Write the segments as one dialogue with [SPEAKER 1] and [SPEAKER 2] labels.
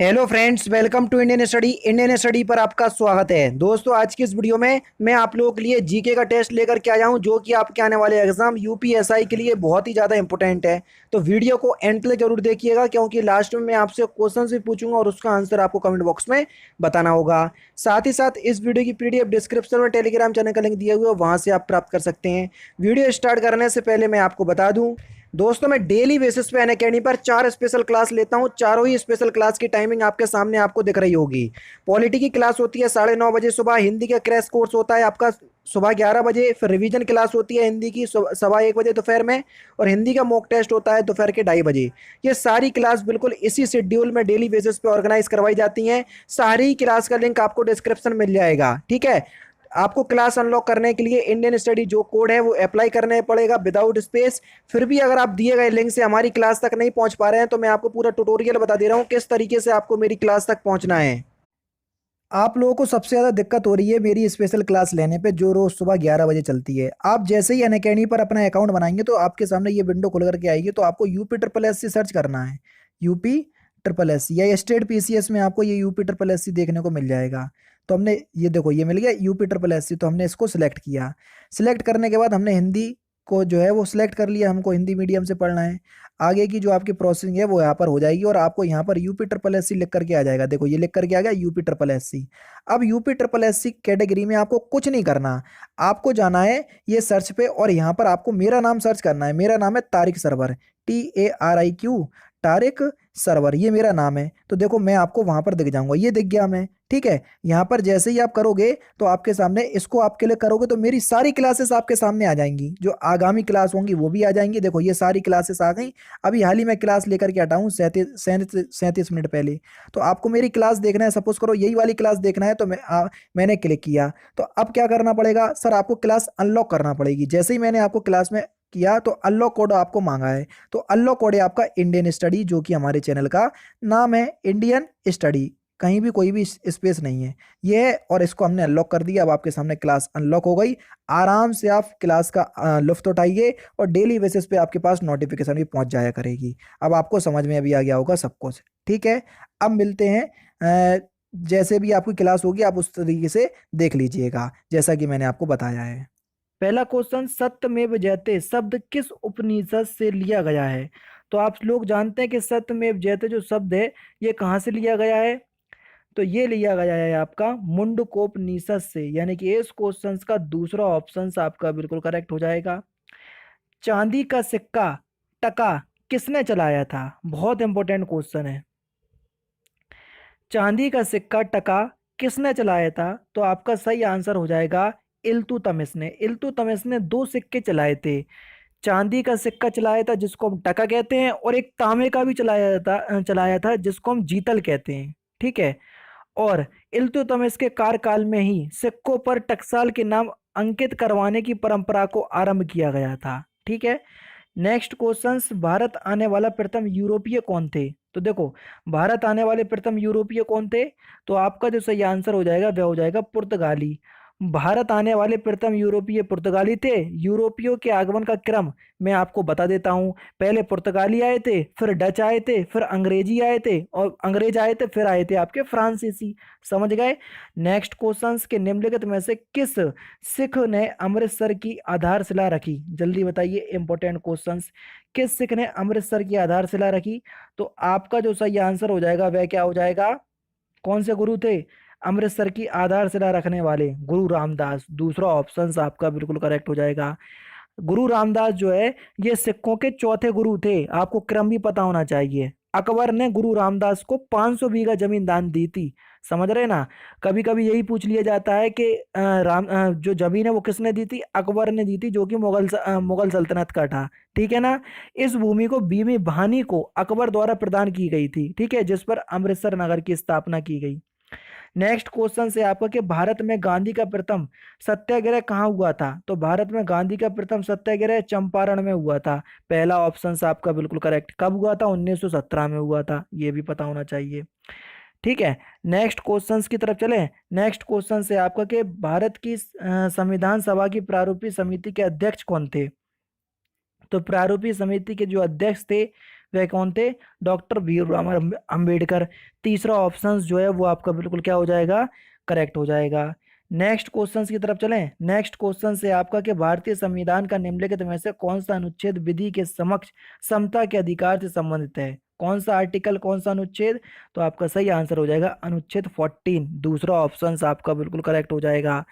[SPEAKER 1] Hello friends, welcome to Indian study पर आपका स्वागत है। दोस्तों, आज की इस वीडियो में मैं आप लोगों के लिए जीके का टेस्ट लेकर के आया हूं, जो कि आपके आने वाले एग्जाम यूपीएसआई के लिए बहुत ही ज़्यादा इंपॉर्टेंट है। तो वीडियो को एंड तक जरूर देखिएगा, क्योंकि लास्ट में मैं आपसे क्वेश्चन भी पूछूंगा और उसका आंसर आपको कमेंट बॉक्स में बताना होगा। साथ ही साथ इस वीडियो की पीडीएफ डिस्क्रिप्शन में टेलीग्राम चैनल का लिंक दिया हुआ है, वहाँ से आप प्राप्त कर सकते हैं। वीडियो स्टार्ट करने से पहले मैं आपको बता दूँ, दोस्तों, मैं डेली बेसिस पे अनअकैडमी पर 4 स्पेशल क्लास लेता हूँ। चारों ही स्पेशल क्लास की टाइमिंग आपके सामने आपको दिख रही होगी। पॉलिटी की क्लास होती है 9:30 बजे सुबह। हिंदी का क्रैश कोर्स होता है आपका सुबह 11 बजे। फिर रिवीजन क्लास होती है हिंदी की 1:15 दोपहर में। और हिंदी का मॉक टेस्ट होता है दोपहर के 2:30 बजे। ये सारी क्लास बिल्कुल इसी शेड्यूल में डेली बेसिस पे ऑर्गेनाइज करवाई जाती हैं। सारी क्लास का लिंक आपको डिस्क्रिप्शन मिल जाएगा, ठीक है। आपको क्लास अनलॉक करने के लिए इंडियन स्टडी जो कोड है वो अप्लाई करने पड़ेगा विदाउट स्पेस। फिर भी अगर आप दिए गए लिंक से हमारी क्लास तक नहीं पहुंच पा रहे हैं, तो मैं आपको पूरा ट्यूटोरियल बता दे रहा हूं किस तरीके से आपको मेरी क्लास तक पहुंचना है। आप लोगों को सबसे ज़्यादा दिक्कत हो रही है मेरी स्पेशल क्लास लेने पे, जो रोज़ सुबह 11 बजे चलती है। आप जैसे ही अनअकैडमी पर अपना अकाउंट बनाएंगे तो आपके सामने ये विंडो खुल करके आएगी। तो आपको UP triple S C search करना है। यूपी ट्रिपल एस सी या स्टेट पीसीएस में आपको ये यूपी ट्रिपल एस सी देखने को मिल जाएगा। तो हमने ये देखो, ये मिल गया यूपी ट्रिपल एस सी। तो हमने इसको सिलेक्ट किया। सिलेक्ट करने के बाद हमने हिंदी को जो है वो सिलेक्ट कर लिया। हमको हिंदी मीडियम से पढ़ना है। आगे की जो आपकी प्रोसेसिंग है वो यहाँ पर हो जाएगी और आपको यहाँ पर यूपी ट्रिपल एस सी लिख करके आ जाएगा। देखो, ये लिख करके आ गया यूपी ट्रिपल एस सी। अब UP triple S C category में आपको कुछ नहीं करना। आपको जाना है ये सर्च पे और यहाँ पर आपको मेरा नाम सर्च करना है। मेरा नाम है तारिक सरवर, TARIQ, तारिक सरवर, ये मेरा नाम है। तो देखो, मैं आपको वहां पर दिख जाऊंगा। ये दिख गया मैं, ठीक है। यहाँ पर जैसे ही आप करोगे तो आपके सामने इसको आप क्लिक करोगे तो मेरी सारी क्लासेस आपके सामने आ जाएंगी। जो आगामी क्लास होंगी वो भी आ जाएंगी। देखो, ये सारी क्लासेस आ गई। अभी हाल ही में क्लास लेकर के हटा हूँ 37 मिनट पहले। तो आपको मेरी क्लास देखना है, सपोज करो यही वाली क्लास देखना है, तो मैंने क्लिक किया। तो अब क्या करना पड़ेगा सर, आपको क्लास अनलॉक करना पड़ेगी। जैसे ही मैंने आपको क्लास में किया तो अनलॉक कोड आपको मांगा है। तो अनलॉक कोड है आपका इंडियन स्टडी, जो कि हमारे चैनल का नाम है इंडियन स्टडी। कहीं भी कोई भी स्पेस नहीं है ये है। और इसको हमने अनलॉक कर दिया। अब आपके सामने क्लास अनलॉक हो गई। आराम से आप क्लास का लुफ्त उठाइए और डेली बेसिस पे आपके पास नोटिफिकेशन भी पहुंच जाया करेगी। अब आपको समझ में अभी आ गया होगा सब कुछ, ठीक है। अब मिलते हैं। जैसे भी आपकी क्लास होगी आप उस तरीके से देख लीजिएगा, जैसा कि मैंने आपको बताया है। पहला क्वेश्चन, सत्यमेव जयते शब्द किस उपनिषद से लिया गया है? तो आप लोग जानते हैं कि सत्यमेव जयते जो शब्द है ये कहाँ से लिया गया है? तो ये लिया गया है आपका मुंडकोपनिषद से, यानी कि इस क्वेश्चन का दूसरा ऑप्शन आपका बिल्कुल करेक्ट हो जाएगा। चांदी का सिक्का टका किसने चलाया था? बहुत इंपॉर्टेंट क्वेश्चन है। चांदी का सिक्का टका किसने चलाया था? तो आपका सही आंसर हो जाएगा इल्तुतमिश ने। इल्तुतमिश ने दो सिक्के चलाए थे। चांदी का सिक्का चलाया था जिसको हम टका कहते हैं, और एक तांबे का भी चलाया था जिसको हम जीतल कहते हैं, ठीक है। और इल्तुतमिश के कार्यकाल में ही सिक्कों पर टकसाल के नाम अंकित करवाने की परंपरा को आरंभ किया गया था, ठीक है। नेक्स्ट क्वेश्चन, भारत आने वाला प्रथम यूरोपीय कौन थे? तो देखो, भारत आने वाले प्रथम यूरोपीय कौन थे? तो आपका जो सही आंसर हो जाएगा वह हो जाएगा पुर्तगाली। भारत आने वाले प्रथम यूरोपीय पुर्तगाली थे। यूरोपियों के आगमन का क्रम मैं आपको बता देता हूँ। पहले पुर्तगाली आए थे, फिर डच आए थे, फिर अंग्रेजी आए थे, और अंग्रेज आए थे, फिर आए थे आपके फ्रांसीसी। समझ गए? नेक्स्ट क्वेश्चंस के निम्नलिखित में से किस सिख ने अमृतसर की आधारशिला रखी? जल्दी बताइए, इंपॉर्टेंट क्वेश्चंस। किस सिख ने अमृतसर की आधारशिला रखी? तो आपका जो सही आंसर हो जाएगा वह क्या हो जाएगा? कौन से गुरु थे अमृतसर की आधारशिला रखने वाले? गुरु रामदास। दूसरा ऑप्शन आपका बिल्कुल करेक्ट हो जाएगा। गुरु रामदास जो है ये सिखों के चौथे गुरु थे। आपको क्रम भी पता होना चाहिए। अकबर ने गुरु रामदास को 500 बीघा जमीन दान दी थी। समझ रहे ना? कभी कभी यही पूछ लिया जाता है कि जो जमीन है वो किसने दी थी? अकबर ने दी थी, जो कि मुगल सल्तनत का था, ठीक है ना। इस भूमि को बीमी बहानी को अकबर द्वारा प्रदान की गई थी, ठीक है, जिस पर अमृतसर नगर की स्थापना की गई। नेक्स्ट क्वेश्चन से आपका कि भारत में गांधी का प्रथम सत्याग्रह कहाँ हुआ था? तो भारत में गांधी का प्रथम सत्याग्रह चंपारण में हुआ था। पहला ऑप्शन आपका बिल्कुल करेक्ट। कब हुआ था? 1917 में हुआ था। ये भी पता होना चाहिए, ठीक है। नेक्स्ट क्वेश्चंस की तरफ चलें। नेक्स्ट क्वेश्चन से आपका कि भारत की संविधान सभा की प्रारूपी समिति के अध्यक्ष कौन थे? तो प्रारूपी समिति के जो अध्यक्ष थे वह कौन थे? डॉक्टर भीमराव अंबेडकर। तीसरा ऑप्शन जो है वो आपका बिल्कुल क्या हो जाएगा? करेक्ट हो जाएगा। नेक्स्ट क्वेश्चन की तरफ चलें। नेक्स्ट क्वेश्चन से आपका कि भारतीय संविधान का निम्नलिखित में से कौन सा अनुच्छेद विधि के समक्ष समता के अधिकार से संबंधित है? कौन सा आर्टिकल, कौन सा अनुच्छेद? तो आपका सही आंसर हो जाएगा अनुच्छेद 14। दूसरा ऑप्शन आपका बिल्कुल करेक्ट हो जाएगा।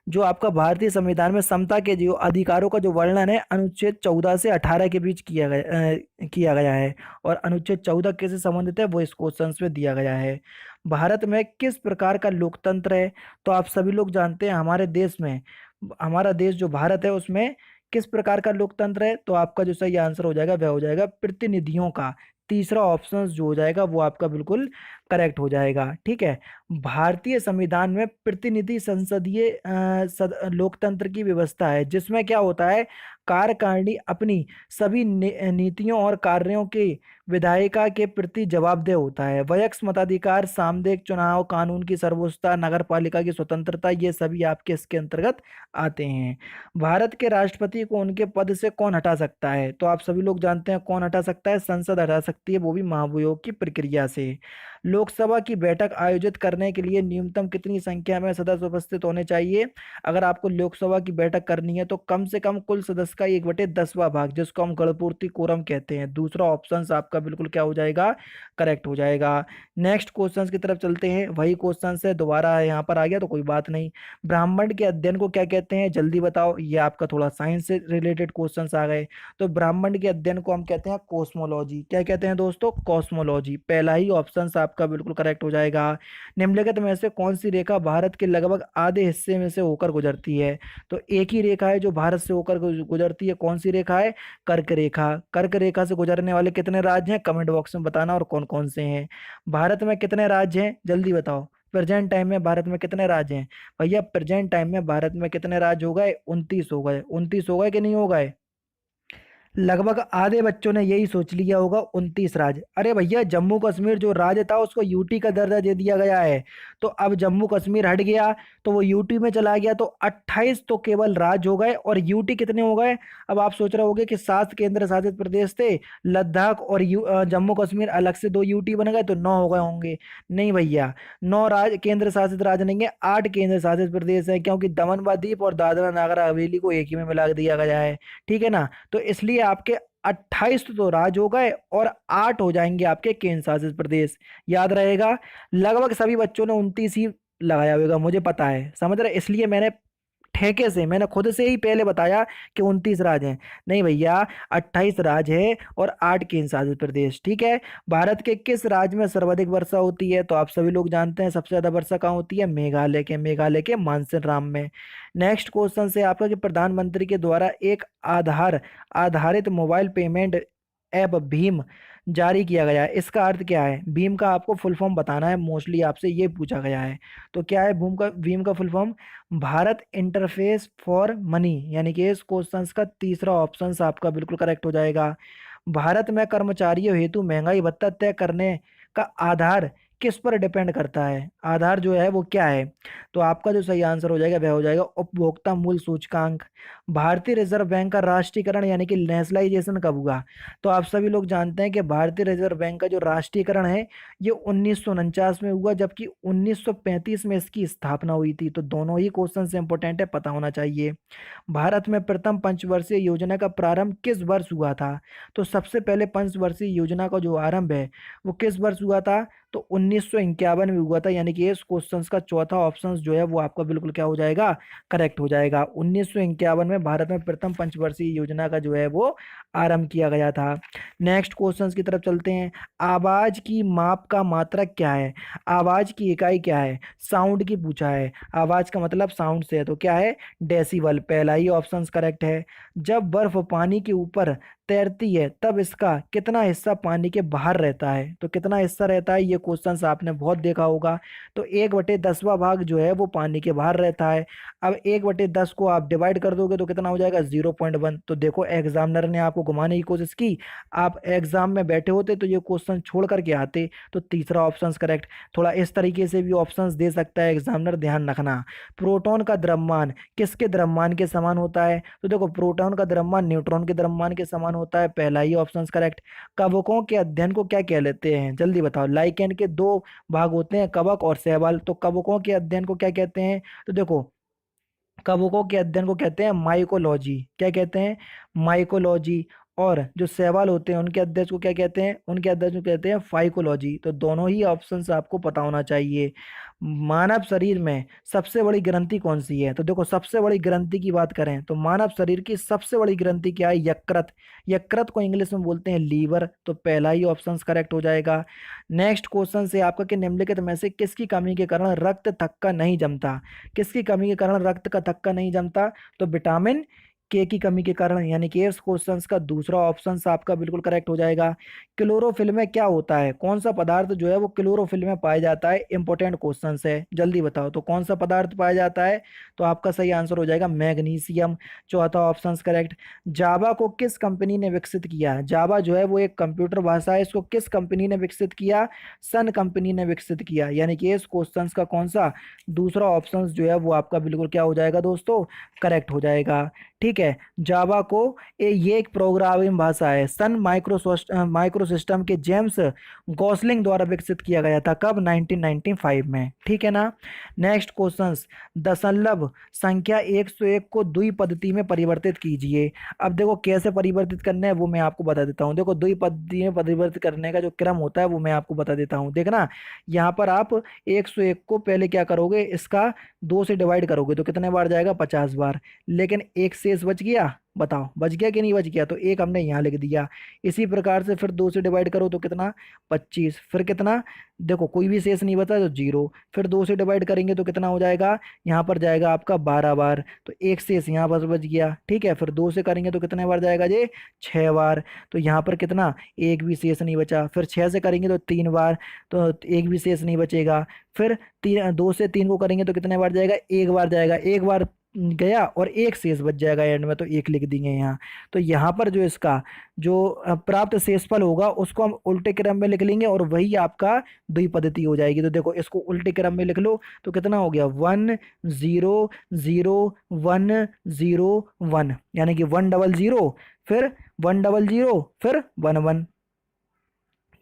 [SPEAKER 1] जो आपका भारतीय संविधान में समता के जो अधिकारों का जो वर्णन है अनुच्छेद 14 से 18 के बीच किया गया है। और अनुच्छेद 14 कैसे संबंधित है वो इस क्वेश्चन में दिया गया है। भारत में किस प्रकार का लोकतंत्र है? तो आप सभी लोग जानते हैं हमारे देश में, हमारा देश जो भारत है उसमें किस प्रकार का लोकतंत्र है? तो आपका जो सही आंसर हो जाएगा वह हो जाएगा प्रतिनिधियों का। तीसरा ऑप्शन जो हो जाएगा वो आपका बिल्कुल करेक्ट हो जाएगा। ठीक है। भारतीय संविधान में प्रतिनिधि संसदीय लोकतंत्र की व्यवस्था है, जिसमें क्या होता है, कार्यकारिणी अपनी सभी नीतियों और कार्यों के विधायिका के प्रति जवाबदेह होता है। वयस्क मताधिकार, सामूहिक चुनाव, कानून की सर्वोच्चता, नगर पालिका की स्वतंत्रता, ये सभी आपके इसके अंतर्गत आते हैं। भारत के राष्ट्रपति को उनके पद से कौन हटा सकता है? तो आप सभी लोग जानते हैं कौन हटा सकता है? संसद हटा सकती है, वो भी महाभियोग की प्रक्रिया से। लोकसभा की बैठक आयोजित करने के लिए न्यूनतम कितनी संख्या में सदस्य उपस्थित होने चाहिए? अगर आपको लोकसभा की बैठक करनी है तो कम से कम कुल सदस्य का 1/10वां भाग, जिसको हम गणपूर्ति कोरम कहते हैं। दूसरा ऑप्शन आपका बिल्कुल क्या हो जाएगा? करेक्ट हो जाएगा। नेक्स्ट क्वेश्चन की तरफ चलते हैं। वही क्वेश्चन है, दोबारा यहाँ पर आ गया तो कोई बात नहीं। ब्राह्मण के अध्ययन को क्या कहते हैं? जल्दी बताओ। ये आपका थोड़ा साइंस से रिलेटेड क्वेश्चन आ गए। तो ब्राह्मण के अध्ययन को हम कहते हैं कॉस्मोलॉजी। क्या कहते हैं दोस्तों? कॉस्मोलॉजी। पहला ही ऑप्शन आपका बिल्कुल करेक्ट हो जाएगा। निम्नलिखित में से कौन सी रेखा भारत के लगभग आधे हिस्से में से होकर गुजरती है? तो एक ही रेखा है जो भारत से होकर गुजरती है। कौन सी रेखा है? कर्क रेखा। कर्क रेखा से गुजरने वाले कितने राज्य हैं? कमेंट बॉक्स में बताना, और कौन कौन से हैं। भारत में कितने राज्य हैं? जल्दी बताओ। प्रेजेंट टाइम में भारत में कितने राज्य हैं? भैया प्रेजेंट टाइम में भारत में कितने राज्य हो गए? 29 हो गए। 29 हो गए कि नहीं हो गए? लगभग आधे बच्चों ने यही सोच लिया होगा 29 राज्य। अरे भैया जम्मू कश्मीर जो राज्य था उसको यूटी का दर्जा दे दिया गया है। तो अब जम्मू कश्मीर हट गया तो वो यूटी में चला गया, तो 28 तो केवल राज्य हो गए। और यूटी कितने हो गए? अब आप सोच रहे होगे कि 7 केंद्र शासित प्रदेश थे, लद्दाख और जम्मू कश्मीर अलग से 2 यूटी बन गए तो 9 हो गए होंगे। नहीं भैया, 9 राज्य केंद्र शासित राज्य नहीं है, 8 केंद्र शासित प्रदेश है, क्योंकि दमन व दीप और दादरा नगर हवेली को एक ही में मिला दिया गया है। ठीक है ना? तो इसलिए आपके 28 तो राज्य हो गए और 8 हो जाएंगे आपके केंद्र शासित प्रदेश। याद रहेगा। लगभग सभी बच्चों ने 29 ही लगाया होगा, मुझे पता है, समझ रहे, इसलिए मैंने ठेके से, मैंने खुद से ही पहले बताया कि 29 राज्य हैं। नहीं भैया, 28 राज्य है और 8 केंद्र शासित प्रदेश। ठीक है। भारत के किस राज्य में सर्वाधिक वर्षा होती है? तो आप सभी लोग जानते हैं सबसे ज्यादा वर्षा कहाँ होती है? मेघालय के मानसरोवर में। नेक्स्ट क्वेश्चन से आपका कि प्रधानमंत्री के द्वारा एक आधार आधारित मोबाइल पेमेंट ऐप भीम जारी किया गया है, इसका अर्थ क्या है? भीम का आपको फुल फॉर्म बताना है, मोस्टली आपसे ये पूछा गया है। तो क्या है भीम का full form? Bharat interface for money, यानी कि इस क्वेश्चन का तीसरा ऑप्शन आपका बिल्कुल करेक्ट हो जाएगा। भारत में कर्मचारियों हेतु महंगाई भत्ता तय करने का आधार किस पर डिपेंड करता है? आधार जो है वो क्या है? तो आपका जो सही आंसर हो जाएगा वह हो जाएगा उपभोक्ता मूल्य सूचकांक। भारतीय रिजर्व बैंक का राष्ट्रीयकरण यानी कि नेशनलाइजेशन कब हुआ? तो आप सभी लोग जानते हैं कि भारतीय रिजर्व बैंक का जो राष्ट्रीयकरण है ये 1949 में हुआ, जबकि 1935 में इसकी स्थापना हुई थी। तो दोनों ही क्वेश्चन से इंपॉर्टेंट है, पता होना चाहिए। भारत में प्रथम पंचवर्षीय योजना का प्रारंभ किस वर्ष हुआ था? तो सबसे पहले पंचवर्षीय योजना का जो आरंभ है वो किस वर्ष हुआ था? तो 1951 में हुआ था, यानी कि इस क्वेश्चन का चौथा ऑप्शन जो है वो आपका बिल्कुल क्या हो जाएगा? करेक्ट हो जाएगा। 1951 में भारत में प्रथम पंचवर्षीय योजना का जो है वो आरंभ किया गया था। नेक्स्ट क्वेश्चन की तरफ चलते हैं। आवाज की माप का मात्रक क्या है? आवाज की इकाई क्या है? साउंड की पूछा है। आवाज का मतलब साउंड से है, तो क्या है? डेसिबल। पहला ही ऑप्शन करेक्ट है। जब बर्फ पानी के ऊपर तैरती है तब इसका कितना हिस्सा पानी के बाहर रहता है? तो कितना हिस्सा रहता है? ये क्वेश्चन आपने बहुत देखा होगा। तो 1/10वां भाग जो है वो पानी के बाहर रहता है। अब 1/10 को आप डिवाइड कर दोगे तो कितना हो जाएगा? 0.1। तो देखो एग्जामिनर ने आपको घुमाने की कोशिश की, आप एग्जाम में बैठे होते तो ये क्वेश्चन छोड़ करके आते। तो तीसरा ऑप्शन करेक्ट। थोड़ा इस तरीके से भी ऑप्शंस दे सकता है एग्जामिनर, ध्यान रखना। प्रोटॉन का द्रव्यमान किसके द्रव्यमान के समान होता है? तो देखो प्रोटॉन का द्रव्यमान न्यूट्रॉन के द्रव्यमान के समान होता है? पहला ही ऑप्शन करेक्ट। कवकों के अध्ययन को क्या कह लेते हैं? जल्दी बताओ। लाइकेन के दो भाग होते हैं, कवक और शैवाल, तो कवकों के अध्ययन को क्या कहते हैं? तो देखो, कवकों के अध्ययन को कहते हैं माइकोलॉजी। क्या कहते हैं? माइकोलॉजी। और जो शैवाल होते हैं उनके अध्ययन को क्या कहते हैं? उनके अध्ययन को कहते हैं फाइकोलॉजी। तो दोनों ही ऑप्शंस आपको पता होना चाहिए। मानव शरीर में सबसे बड़ी ग्रंथि कौन सी है? तो देखो, सबसे बड़ी ग्रंथि की बात करें तो मानव शरीर की सबसे बड़ी ग्रंथि क्या है? यकृत। यकृत को इंग्लिश में बोलते हैं लीवर। तो पहला ही ऑप्शन करेक्ट हो जाएगा। नेक्स्ट क्वेश्चन से आपका कि निम्नलिखित में से किसकी कमी के कारण रक्त थक्का नहीं जमता? किसकी कमी के कारण रक्त का थक्का नहीं जमता? तो विटामिन के की कमी के कारण, यानी कि इस क्वेश्चन का दूसरा ऑप्शन आपका बिल्कुल करेक्ट हो जाएगा। क्लोरोफिल में क्या होता है? कौन सा पदार्थ जो है वो क्लोरोफिल में पाया जाता है? इंपॉर्टेंट क्वेश्चन है, जल्दी बताओ। तो कौन सा पदार्थ पाया जाता है? तो आपका सही आंसर हो जाएगा मैग्नीशियम। चौथा ऑप्शन करेक्ट। जावा को किस कंपनी ने विकसित किया? जावा जो है वो एक कंप्यूटर भाषा है, इसको किस कंपनी ने विकसित किया? सन कंपनी ने विकसित किया। यानी कि इस क्वेश्चन का कौन सा दूसरा ऑप्शन जो है वो आपका बिल्कुल क्या हो जाएगा दोस्तों? करेक्ट हो जाएगा। ठीक है। जावा को ये एक प्रोग्रामिंग भाषा है, सन माइक्रो सिस्टम के जेम्स गॉसलिंग द्वारा विकसित किया गया था। कब? 1995 में। ठीक है ना। नेक्स्ट क्वेश्चन, दशमलव संख्या 101 को द्विपदी में परिवर्तित कीजिए। अब देखो कैसे परिवर्तित करना है वो मैं आपको बता देता हूँ। देखो, द्विपदी में परिवर्तित करने का जो क्रम होता है वो मैं आपको बता देता हूँ। देखना, यहाँ पर आप 101 को पहले क्या करोगे, इसका 2 से डिवाइड करोगे तो कितने बार जाएगा? 50 बार। लेकिन एक शेष बच गया, बताओ बच गया कि नहीं बच गया? तो एक हमने यहाँ लिख दिया। इसी प्रकार से फिर 2 से डिवाइड करो तो कितना? 25। फिर कितना? देखो कोई भी शेष नहीं बचा तो 0। फिर 2 से डिवाइड करेंगे तो कितना हो जाएगा? यहाँ पर जाएगा आपका 12 बार, तो एक शेष यहाँ पर बच गया। ठीक है। फिर 2 से करेंगे तो कितने बार जाएगा ये? 6 बार। तो यहाँ पर कितना? एक भी शेष नहीं बचा। फिर 6 से करेंगे तो 3 बार, तो एक भी शेष नहीं बचेगा। फिर 2 से 3 को करेंगे तो कितने बार जाएगा? एक बार जाएगा। एक बार गया और एक शेष बच जाएगा एंड में, तो एक लिख देंगे यहाँ। तो यहाँ पर जो इसका जो प्राप्त शेषफल होगा उसको हम उल्टे क्रम में लिख लेंगे और वही आपका द्विपदी हो जाएगी। तो देखो इसको उल्टे क्रम में लिख लो तो कितना हो गया? 1 0 0 1 0 1, यानी कि 100 फिर 100 फिर 11,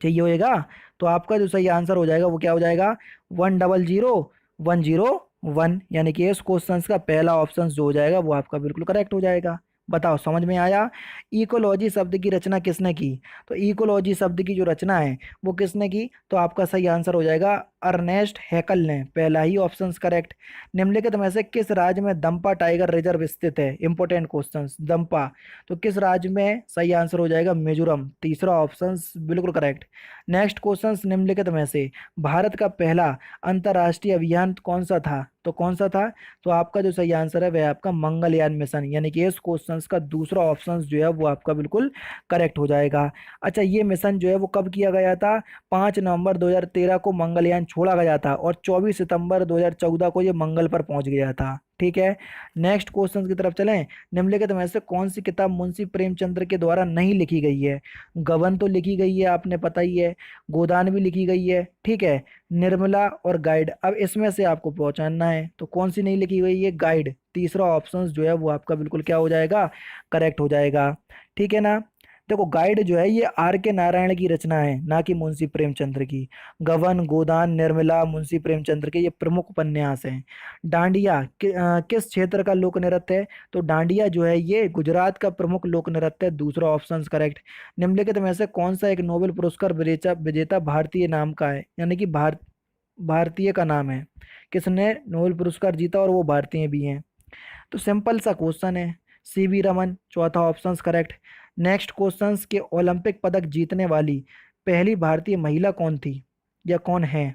[SPEAKER 1] चाहिए होएगा। तो आपका जो सही आंसर हो जाएगा वो क्या हो जाएगा? 100 101, यानी कि इस क्वेश्चन का पहला ऑप्शन जो हो जाएगा वो आपका बिल्कुल करेक्ट हो जाएगा। बताओ समझ में आया? इकोलॉजी शब्द की रचना किसने की? तो इकोलॉजी शब्द की जो रचना है वो किसने की? तो आपका सही आंसर हो जाएगा अर्नेस्ट हैकल ने। पहला ही ऑप्शन करेक्ट। निम्नलिखित में से किस राज्य में दंपा टाइगर रिजर्व स्थित है? Important question, Dampa. तो किस राज्य में? सही आंसर हो जाएगा मिजोरम। तीसरा ऑप्शन बिल्कुल करेक्ट। नेक्स्ट क्वेश्चन, निम्नलिखित में से भारत का पहला अंतर्राष्ट्रीय अभियान कौन सा था? तो कौन सा था? तो आपका जो सही आंसर है वह आपका मंगलयान मिशन, यानी कि इस क्वेश्चन का दूसरा ऑप्शन जो है वो आपका बिल्कुल करेक्ट हो जाएगा। अच्छा, ये मिशन जो है वो कब किया गया था? 5 नवंबर 2013 को मंगलयान छोड़ा गया था और 24 सितंबर 2014 को ये मंगल पर पहुंच गया था। ठीक है। नेक्स्ट क्वेश्चन की तरफ चलें। निम्नलिखित में से कौन सी किताब मुंशी प्रेमचंद्र के द्वारा नहीं लिखी गई है? गबन तो लिखी गई है, आपने पता ही है। गोदान भी लिखी गई है। ठीक है। निर्मला और गाइड, अब इसमें से आपको पहचानना है तो कौन सी नहीं लिखी गई है? गाइड। तीसरा ऑप्शन जो है वो आपका बिल्कुल क्या हो जाएगा? करेक्ट हो जाएगा। ठीक है ना। देखो, गाइड जो है ये आर के नारायण की रचना है, ना कि मुंशी प्रेमचंद्र की। गबन, गोदान, निर्मला मुंशी प्रेमचंद्र के ये प्रमुख उपन्यास हैं। डांडिया किस क्षेत्र का लोक नृत्य है? तो डांडिया जो है ये गुजरात का प्रमुख लोक नृत्य है। दूसरा ऑप्शन करेक्ट। निम्नलिखित में से कौन सा एक नोबेल पुरस्कार विजेता विजेता भारतीय नाम का है? यानी कि भारतीय का नाम है। किसने नोबेल पुरस्कार जीता और वो भारतीय भी हैं? तो सिंपल सा क्वेश्चन है, सीवी रमन। चौथा ऑप्शन करेक्ट। नेक्स्ट क्वेश्चन के ओलंपिक पदक जीतने वाली पहली भारतीय महिला कौन थी या कौन है?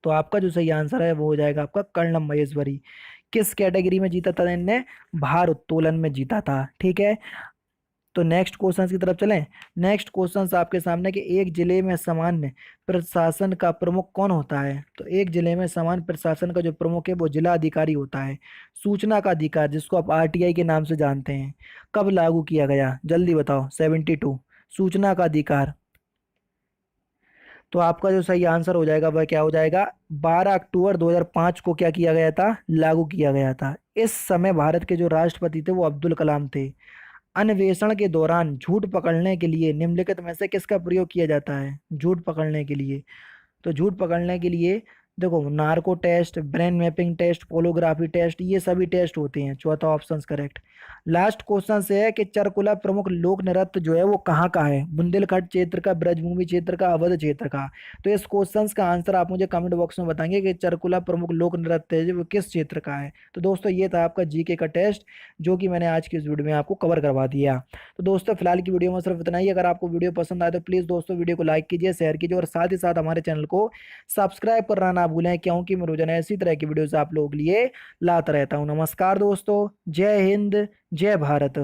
[SPEAKER 1] तो आपका जो सही आंसर है वो हो जाएगा आपका कर्णम महेश्वरी। किस कैटेगरी में जीता था इनने? भार उत्तोलन में जीता था। ठीक है। तो नेक्स्ट क्वेश्चन की तरफ चलें। नेक्स्ट क्वेश्चन आपके सामने कि एक जिले में सामान्य प्रशासन का प्रमुख कौन होता है? तो एक जिले में सामान्य प्रशासन का जो प्रमुख है वो जिला अधिकारी होता है। सूचना का अधिकार, जिसको आप आरटीआई के नाम से जानते हैं, कब लागू किया गया? जल्दी बताओ। 72। सूचना का अधिकार। तो आपका जो सही आंसर हो जाएगा वह क्या हो जाएगा? 12 अक्टूबर 2005 को क्या किया गया था? लागू किया गया था। इस समय भारत के जो राष्ट्रपति थे वो अब्दुल कलाम थे। अन्वेषण के दौरान झूठ पकड़ने के लिए निम्नलिखित में से किसका प्रयोग किया जाता है? झूठ पकड़ने के लिए, तो झूठ पकड़ने के लिए देखो narco test, brain mapping test, polygraphy test, ये सभी टेस्ट होते हैं। चौथा ऑप्शन करेक्ट। लास्ट क्वेश्चन से है कि चरकुला प्रमुख लोक नृत्य जो है वो कहाँ का है? बुंदेलखंड क्षेत्र का, ब्रजभूमि क्षेत्र का, अवध क्षेत्र का? तो इस क्वेश्चन का आंसर आप मुझे कमेंट बॉक्स में बताएंगे कि चरकुला प्रमुख लोक नृत्य है जो वो किस क्षेत्र का है। तो दोस्तों ये था आपका जीके का टेस्ट जो कि मैंने आज की इस वीडियो में आपको कवर करवा दिया। तो दोस्तों फिलहाल की वीडियो में सिर्फ इतना ही। अगर आपको वीडियो पसंद आए तो प्लीज़ दोस्तों वीडियो को लाइक कीजिए, शेयर कीजिए और साथ ही साथ हमारे चैनल को सब्सक्राइब करना ना भूलें, क्योंकि मैं रोजाना इसी तरह की वीडियोस आप लोगों के लिए लाता रहता हूँ। नमस्कार दोस्तों, जय हिंद, जय भारत।